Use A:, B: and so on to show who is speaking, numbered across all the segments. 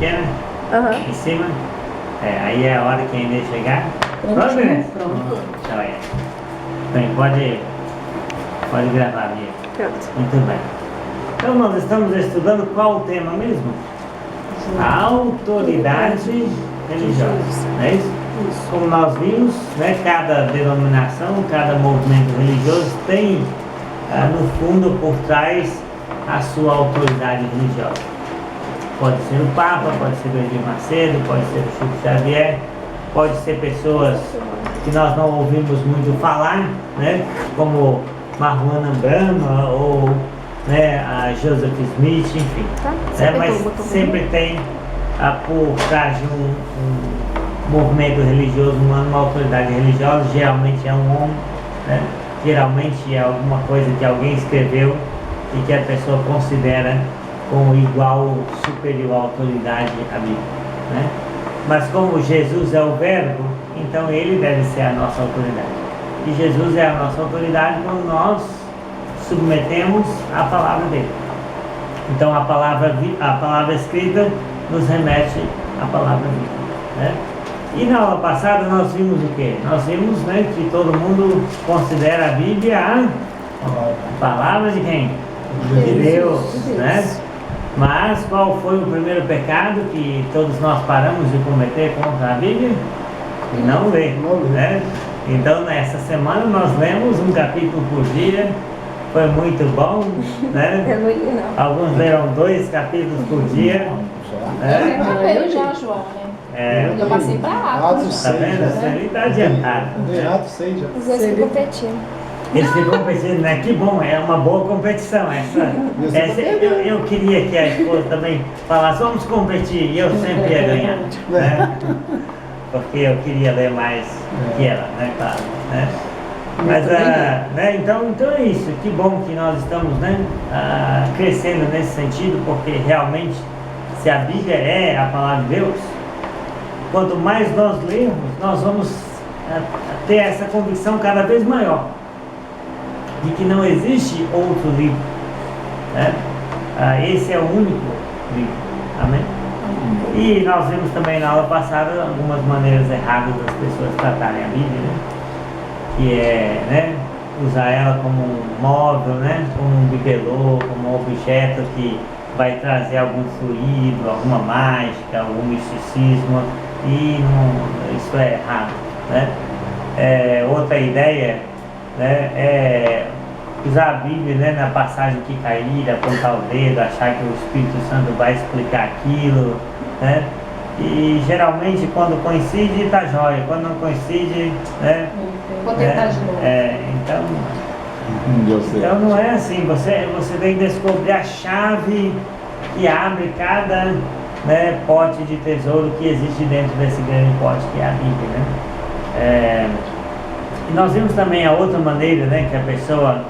A: pequena,
B: Aham.
A: em cima. Aí é a hora que ainda chegar. Pronto, né?
C: Pronto.
A: Joia. Bem, pode gravar, Bia.
B: Pronto.
A: Muito bem. Então nós estamos estudando qual o tema mesmo? A autoridade religiosa. Não é isso? Como nós vimos, né, cada denominação, cada movimento religioso tem, no fundo, por trás, a sua autoridade religiosa. Pode ser o Papa, pode ser o Edir Macedo, pode ser o Chico Xavier, pode ser pessoas que nós não ouvimos muito falar, né, como Maruana Brahma ou, né, a Joseph Smith, enfim. Mas sempre tem por trás de um movimento religioso, uma autoridade religiosa, geralmente é um homem, né? Geralmente é alguma coisa que alguém escreveu e que a pessoa considera como igual, superior autoridade à Bíblia, né? Mas como Jesus é o verbo, então ele deve ser a nossa autoridade. E Jesus é a nossa autoridade quando nós submetemos a palavra dele. Então a palavra escrita nos remete à palavra viva, né? E na aula passada nós vimos o quê? Nós vimos, né, que todo mundo considera a Bíblia a palavra de quem? De Deus, né? Mas qual foi o primeiro pecado que todos nós paramos de cometer contra a Bíblia? Não ler, né? Então nessa semana nós lemos um capítulo por dia, foi muito bom, né?
B: Eu não li, não.
A: Alguns leram 2 capítulos por dia.
C: Eu acabei já, João, né? Eu passei para Atos.
A: Tá vendo? Você nem tá adiantado.
D: Atos 6 já.
B: Os dois ficam competindo.
A: Eles ficam competindo, né? Que bom, é uma boa competição essa. Eu queria que a esposa também falasse, vamos competir, e eu sempre ia ganhar, né? Porque eu queria ler mais que ela, né? Claro, né? Mas, né? Então é isso, que bom que nós estamos, né, crescendo nesse sentido, porque realmente, se a Bíblia é a palavra de Deus, quanto mais nós lermos, nós vamos ter essa convicção cada vez maior de que não existe outro livro, né? Esse é o único livro, amém? E nós vimos também na aula passada algumas maneiras erradas das pessoas tratarem a Bíblia, né? Que é, né, usar ela como um móvel, né? Como um bibelô, como um objeto que vai trazer algum fluido, alguma mágica, algum misticismo, e isso é errado, né? Outra ideia, né, é usar a Bíblia, né, na passagem que cair, apontar o dedo, achar que o Espírito Santo vai explicar aquilo, né? E geralmente quando coincide está jóia, quando não coincide, né?
C: Vou tentar de novo.
A: Então não é assim, você tem que descobrir a chave que abre cada, né, pote de tesouro que existe dentro desse grande pote que é a Bíblia, né? E nós vimos também a outra maneira, né, que a pessoa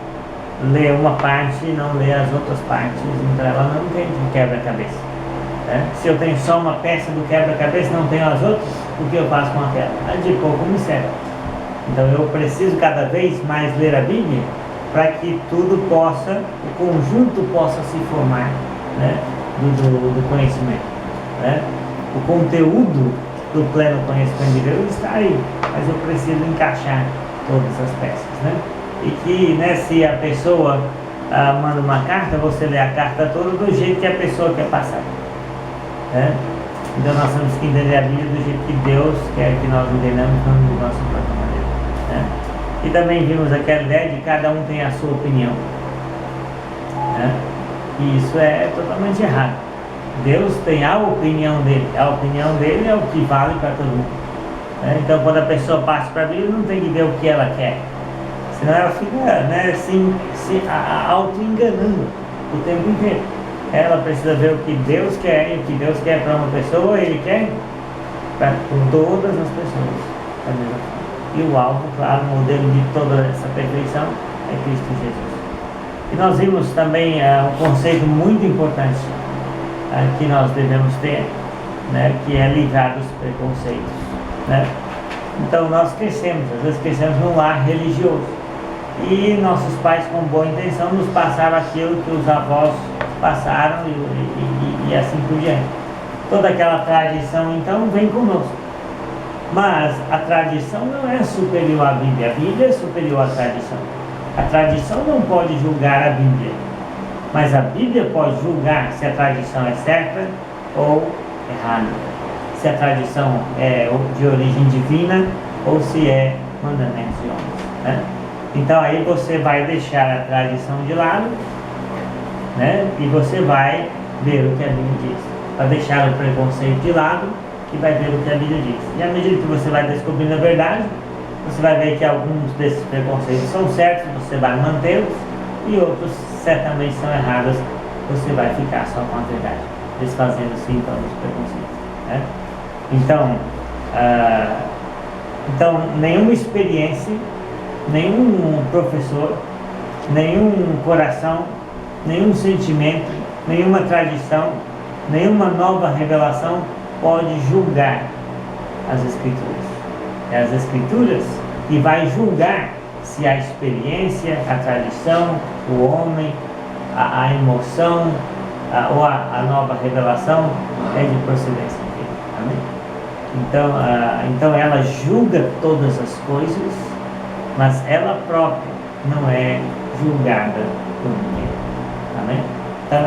A: lê uma parte e não lê as outras partes, então ela não entende o quebra-cabeça, né? Se eu tenho só uma peça do quebra-cabeça e não tenho as outras, o que eu faço com aquela? De pouco me serve. Então eu preciso cada vez mais ler a Bíblia para que tudo possa, o conjunto possa se formar, né, do conhecimento, né? O conteúdo do pleno conhecimento de Deus está aí, mas eu preciso encaixar todas as peças, né? E que, né, se a pessoa manda uma carta, você lê a carta toda do jeito que a pessoa quer passar, né? Então nós temos que entender a Bíblia do jeito que Deus quer que nós entendamos, não do nosso próprio maneira, né? E também vimos aquela ideia de que cada um tem a sua opinião, né? E isso é totalmente errado. Deus tem a opinião dele é o que vale para todo mundo, né? Então quando a pessoa passa para a Bíblia, não tem que ver o que ela quer, senão ela fica, né, se auto-enganando o tempo inteiro. Ela precisa ver o que Deus quer, e o que Deus quer para uma pessoa, Ele quer para todas as pessoas da mesma forma. E o alvo, claro, o modelo de toda essa perfeição é Cristo Jesus. E nós vimos também um conceito muito importante que nós devemos ter, né, que é livrar dos preconceitos, né? Então nós crescemos, às vezes crescemos num lar religioso e nossos pais com boa intenção nos passaram aquilo que os avós passaram e assim por diante. toda aquela tradição então vem conosco. Mas a tradição não é superior à Bíblia, a Bíblia é superior à tradição. A tradição não pode julgar a Bíblia, mas a Bíblia pode julgar se a tradição é certa ou errada, se a tradição é de origem divina ou se é mandamento de homens, né? Então aí você vai deixar a tradição de lado, né? E você vai ver o que a Bíblia diz. Vai deixar o preconceito de lado e vai ver o que a Bíblia diz. E à medida que você vai descobrindo a verdade, você vai ver que alguns desses preconceitos são certos, você vai mantê-los, e outros certamente são errados, você vai ficar só com a verdade, desfazendo-se então dos preconceitos, né? Então, nenhuma experiência, nenhum professor, nenhum coração, nenhum sentimento, nenhuma tradição, nenhuma nova revelação pode julgar as Escrituras. É as Escrituras que vai julgar se a experiência, a tradição, o homem, a emoção ou a nova revelação é de procedência divina. Amém? Então ela julga todas as coisas, mas ela própria não é julgada por ninguém. Amém? Então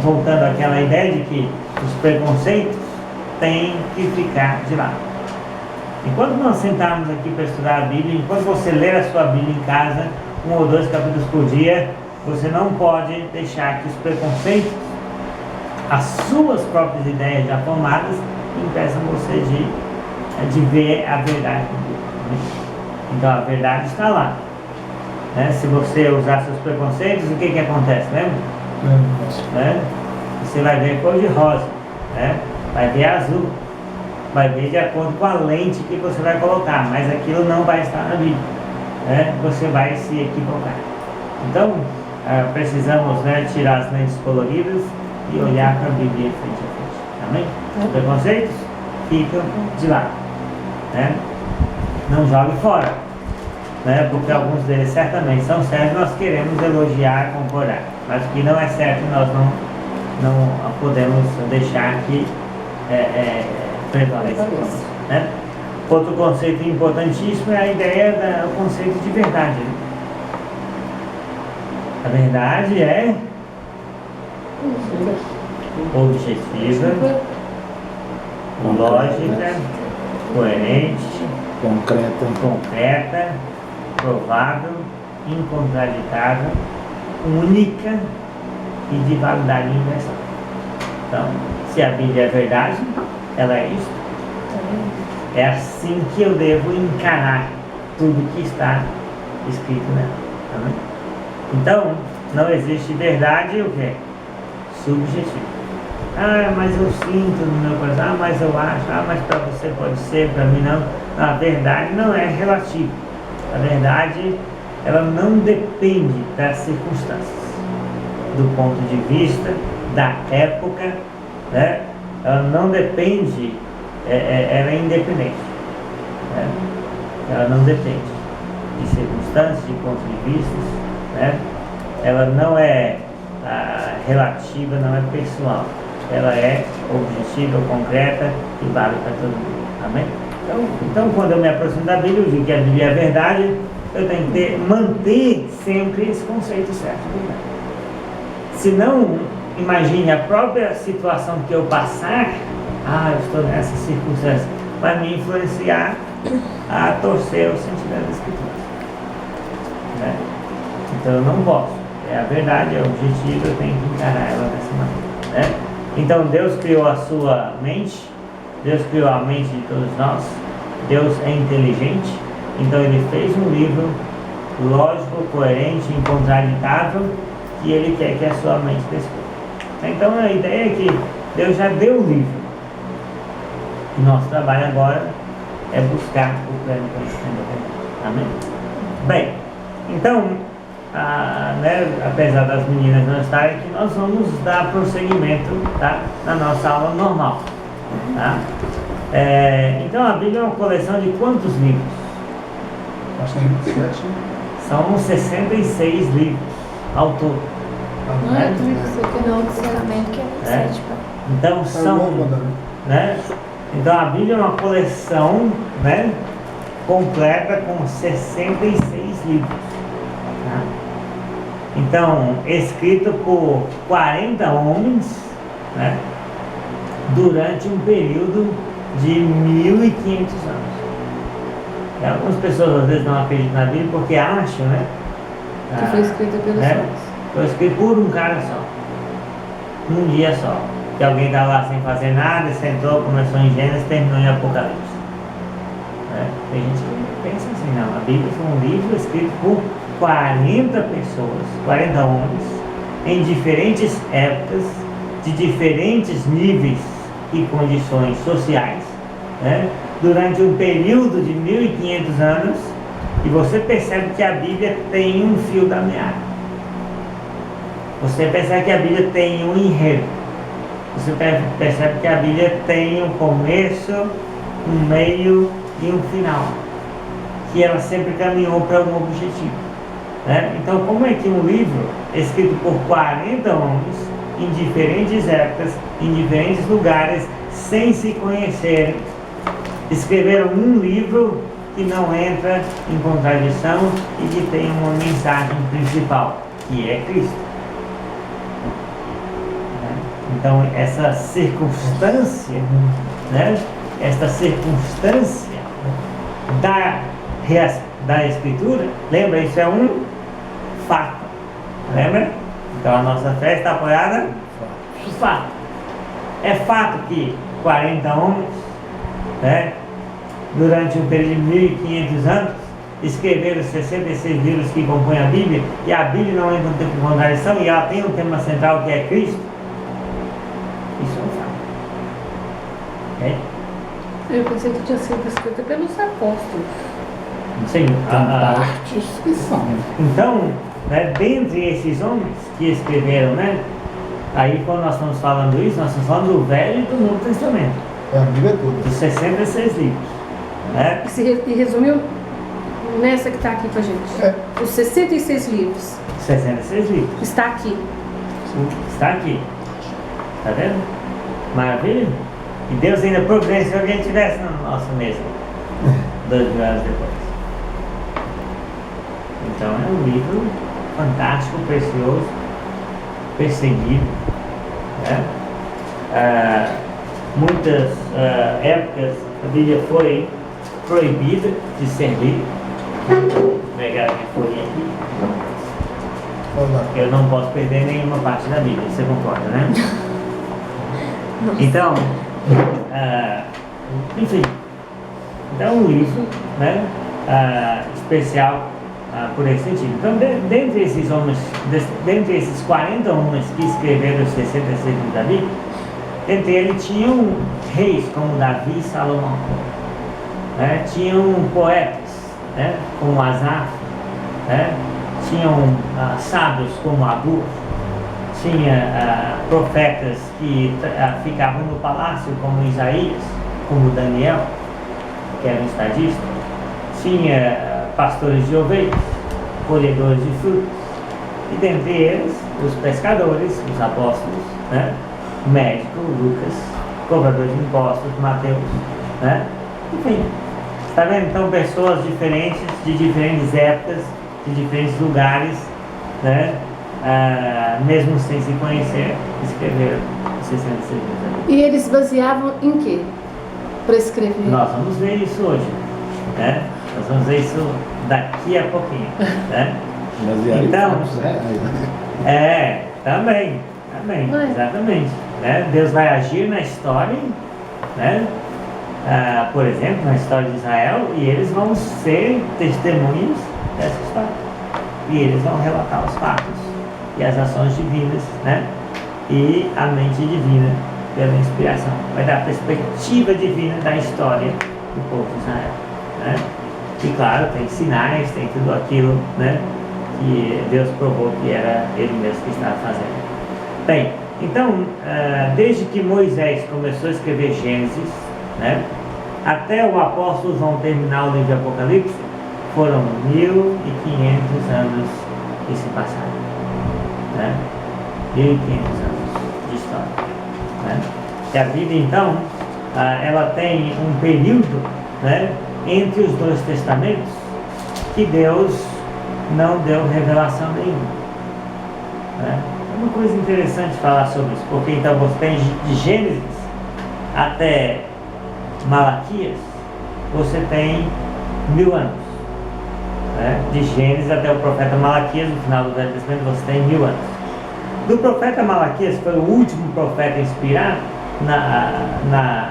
A: voltando àquela ideia de que os preconceitos têm que ficar de lado. Enquanto nós sentarmos aqui para estudar a Bíblia, enquanto você ler a sua Bíblia em casa, 1 ou 2 capítulos por dia, você não pode deixar que os preconceitos, as suas próprias ideias já formadas, impeçam você de ver a verdade de Deus. Então a verdade está lá, né? Se você usar seus preconceitos, o que acontece, lembra? Né? Você vai ver cor de rosa, né? Vai ver azul, vai ver de acordo com a lente que você vai colocar, mas aquilo não vai estar na Bíblia, né? Você vai se equivocar. Então precisamos, né, tirar as lentes coloridas e olhar para a Bíblia frente a frente. Amém? Os preconceitos ficam de lado, né? Não jogue fora, né? Porque alguns deles certamente são certos, nós queremos elogiar, concordar, mas o que não é certo nós não podemos deixar que prevaleça, né? Outro conceito importantíssimo é a ideia do conceito de verdade, né? A verdade é objetiva, lógica, coerente, concreta, provável, incontraditável, única e de validade universal. Então, se a Bíblia é verdade, ela é isso. É assim que eu devo encarar tudo que está escrito nela. Amém? Então, não existe verdade o quê? Subjetiva. Mas eu sinto no meu coração, mas eu acho, mas para você pode ser, para mim não. A verdade não é relativa. A verdade, ela não depende das circunstâncias, do ponto de vista, da época, né? Ela não depende, ela é independente, né? Ela não depende de circunstâncias, de ponto de vista, né? Ela não é relativa, não é pessoal. Ela é objetiva, concreta e vale para todo mundo. Amém? Então, quando eu me aproximo da Bíblia, eu digo que a Bíblia é verdade, eu tenho que manter sempre esse conceito certo. Se não, imagine a própria situação que eu passar, eu estou nessa circunstância, vai me influenciar a torcer o sentido das Escrituras, né? Então eu não posso. É a verdade, é objetivo, eu tenho que encarar ela dessa maneira, né? Então Deus criou a sua mente, Deus criou a mente de todos nós, Deus é inteligente, então Ele fez um livro lógico, coerente, incontraditável, que Ele quer que a sua mente descubra. Então a ideia é que Deus já deu o livro, e nosso trabalho agora é buscar o pleno conhecimento da verdade. Amém? Bem, então, apesar das meninas não estarem aqui, nós vamos dar prosseguimento, tá, na nossa aula normal, tá? Então a Bíblia é uma coleção de quantos livros?
D: Acho que 7.
A: São 66 livros ao todo.
C: Não é tudo isso aqui,
B: No Novo Testamento, que é 27,
A: Então
D: É o
A: são,
D: novo mandamento.
A: né? Então a Bíblia é uma coleção, né, completa com 66 livros. Tá? Então, escrito por 40 homens, né, durante um período de 1500 anos. E algumas pessoas às vezes não acreditam na Bíblia porque acham, né,
B: Que foi escrita pelos homens.
A: foi escrito por um cara só, num dia só. Que alguém estava lá sem fazer nada, sentou, começou em Gênesis e terminou em Apocalipse. Tem gente que pensa assim, não, a Bíblia foi um livro escrito por 40 pessoas, 40 homens, em diferentes épocas, de diferentes níveis e condições sociais, né, durante um período de 1500 anos, e você percebe que a Bíblia tem um fio da meada. Você percebe que a Bíblia tem um enredo. Você percebe que a Bíblia tem um começo, um meio e um final. Que ela sempre caminhou para um objetivo. Né? Então, como é que um livro escrito por 40 homens, em diferentes épocas, em diferentes lugares, sem se conhecerem, escreveram um livro que não entra em contradição e que tem uma mensagem principal, que é Cristo? Então, essa circunstância, né, esta circunstância da Escritura, lembra, isso é um fato, lembra? Então, a nossa fé está apoiada no fato. É fato que 40 homens, né, durante um período de 1500 anos, escreveram 66 livros que compõem a Bíblia, e a Bíblia não entra no tempo de contradição, e ela tem um tema central que é Cristo. Isso é um fato. É?
B: Eu pensei que tinha sido escrita pelos apóstolos.
A: Não sei.
D: Tem partes que são.
A: Então, né, dentre esses homens que escreveram, né, aí quando nós estamos falando isso, nós estamos falando do Velho e do Novo Testamento.
D: É a Bíblia toda.
A: Dos 66 livros. Né?
B: E resumiu nessa que está aqui com a gente.
D: É.
B: Os 66 livros.
A: 66 livros.
B: Está aqui.
A: Está aqui. Tá vendo? Maravilha? E Deus ainda providenciou que a gente estivesse na nossa mesa 2000 anos depois. Então é um livro fantástico, precioso, perseguido, né? Muitas épocas a Bíblia foi proibida de ser lida. Vou pegar a minha folhinha aqui. Eu não posso perder nenhuma parte da Bíblia, você concorda, né? Então, enfim, então um livro, né, especial por esse sentido. Então, dentre esses homens, dentre esses 40 homens que escreveram os 66 livros da Bíblia, entre eles tinham reis como Davi e Salomão, né? Tinham poetas, né, como Asaf, né? Tinham sábios como Agur, tinha profetas que ficavam no palácio como Isaías, como Daniel, que era um estadista, tinha pastores de ovelhas, colhedores de frutos, e dentre eles os pescadores, os apóstolos, né? Médico, Lucas, cobrador de impostos, Mateus, né? Enfim, está vendo? Então pessoas diferentes, de diferentes épocas, de diferentes lugares, né? Mesmo sem se conhecer, escreveram 66 livros.
B: E eles baseavam em quê? Para escrever?
A: Nós vamos ver isso hoje, né? Nós vamos ver isso daqui a pouquinho, né? Então, também, exatamente, né? Deus vai agir na história, né? Por exemplo, na história de Israel, e eles vão ser testemunhas dessa história, e eles vão relatar os fatos e as ações divinas, né? E a mente divina pela inspiração. Vai dar a perspectiva divina da história do povo de Israel, né? E claro, tem sinais, tem tudo aquilo, né, que Deus provou que era Ele mesmo que estava fazendo. Bem, então, desde que Moisés começou a escrever Gênesis, né, até o apóstolo João terminar o livro de Apocalipse, foram 1500 anos que se passaram, né? 1500 anos de história, né? Que a Bíblia, então, ela tem um período, né, entre os dois testamentos que Deus não deu revelação nenhuma, né? É uma coisa interessante falar sobre isso, porque então você tem de Gênesis até Malaquias, você tem 1000 anos, né? De Gênesis até o profeta Malaquias, no final do Velho Testamento, você tem 1000 anos. Do profeta Malaquias, foi o último profeta inspirado na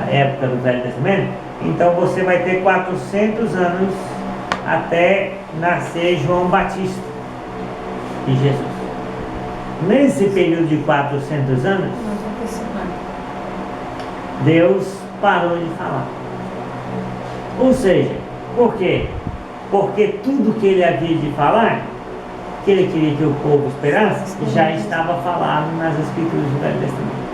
A: época do Velho Testamento, então você vai ter 400 anos até nascer João Batista e Jesus. Nesse período de 400 anos, Deus parou de falar. Ou seja, por quê? Porque tudo que ele havia de falar, que ele queria que o povo esperasse, já estava falado nas Escrituras do Velho Testamento.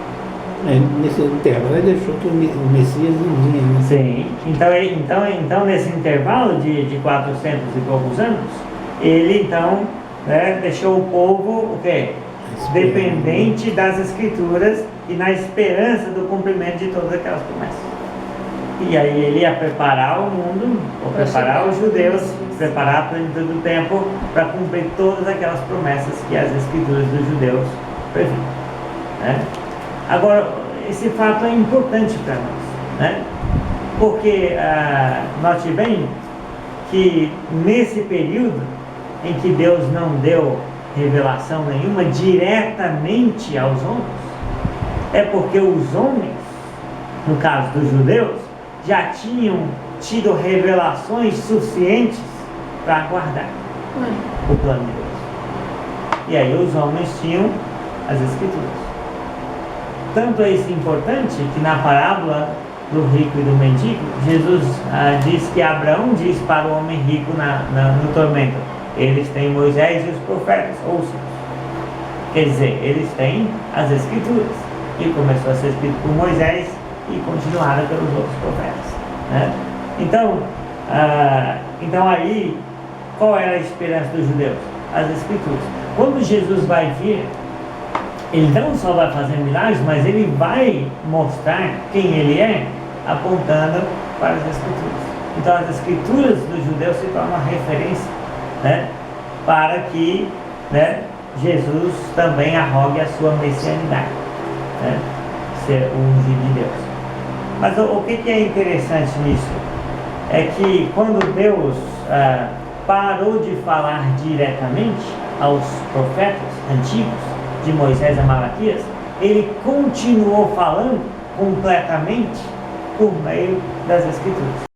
D: Nesse intervalo ele deixou que o Messias não vinha, né?
A: Sim, então nesse intervalo de 400 e poucos anos, ele então, né, deixou o povo o quê? Dependente das Escrituras e na esperança do cumprimento de todas aquelas promessas. E aí ele ia preparar o mundo, ou preparar os judeus, preparar a plenitude do tempo para cumprir todas aquelas promessas que as Escrituras dos judeus previam, né? Agora, esse fato é importante para nós, né? Porque note bem que nesse período em que Deus não deu revelação nenhuma diretamente aos homens, é porque os homens, no caso dos judeus, já tinham tido revelações suficientes para guardar o plano de Deus. E aí os homens tinham as Escrituras. Tanto é isso importante que na parábola do rico e do mendigo, Jesus diz que Abraão diz para o homem rico no tormento: eles têm Moisés e os profetas, ouçam. Quer dizer, eles têm as Escrituras, que começou a ser escrito por Moisés e continuaram pelos outros profetas, né? Então aí, qual era a esperança dos judeus? As Escrituras. Quando Jesus vai vir, ele não só vai fazer milagres, mas ele vai mostrar quem ele é, apontando para as Escrituras. Então as Escrituras dos judeus se tornam uma referência, né, para que, né, Jesus também arrogue a sua messianidade, né, ser o ungido de Deus. Mas o que é interessante nisso? É que quando Deus parou de falar diretamente aos profetas antigos, de Moisés a Malaquias, ele continuou falando completamente por meio das Escrituras.